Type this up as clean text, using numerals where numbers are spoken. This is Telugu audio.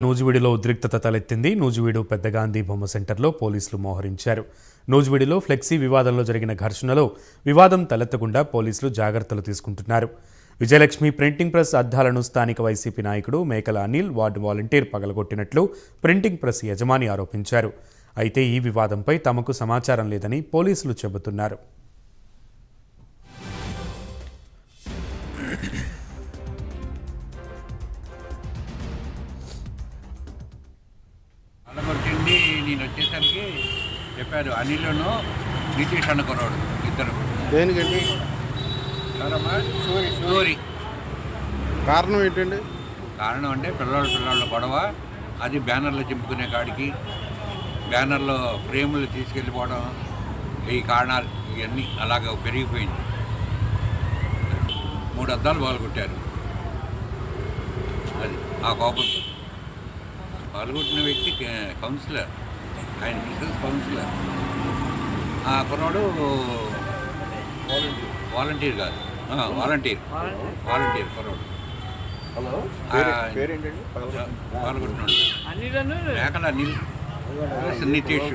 నూజివీడులో ఉద్రిక్తత తలెత్తింది. నూజివీడు పెద్ద గాంధీ బొమ్మ సెంటర్లో పోలీసులు మోహరించారు. నూజివీడులో ఫ్లెక్సీ వివాదంలో జరిగిన ఘర్షణలో వివాదం తలెత్తకుండా పోలీసులు జాగ్రత్తలు తీసుకుంటున్నారు. విజయలక్ష్మి ప్రింటింగ్ ప్రెస్ అద్దాలను స్థానిక వైసీపీ నాయకుడు మేకల అనిల్ వార్డు వాలంటీర్ పగలగొట్టినట్లు ప్రింటింగ్ ప్రెస్ యజమాని ఆరోపించారు. అయితే ఈ వివాదంపై తమకు సమాచారం లేదని పోలీసులు చెబుతున్నారు. అలగొట్టింది. నేను వచ్చేసరికి చెప్పారు అనిల్ను నితీష్ అనుకున్నాడు ఇద్దరు. దేనికండి? స్టోరీ కారణం ఏంటండి? కారణం అంటే పిల్లల గొడవ. అది బ్యానర్లు చింపుకునే కాడికి, బ్యానర్లో ఫ్రేములు తీసుకెళ్ళిపోవడం, ఈ కారణాలు ఇవన్నీ అలాగ పెరిగిపోయింది. 3 అద్దాలు పాల్గొట్టారు. అది ఆ కోపంతో పాల్గొట్టిన వ్యక్తి కౌన్సిలర్, ఆయన బిజినెస్ కౌన్సిలర్. ఆ కుర్రాడు వాలంటీర్ కాదు, వాలంటీర్ కుర్రాడు పాల్గొట్టినాడు. మేకల అనిల్, నితీష్.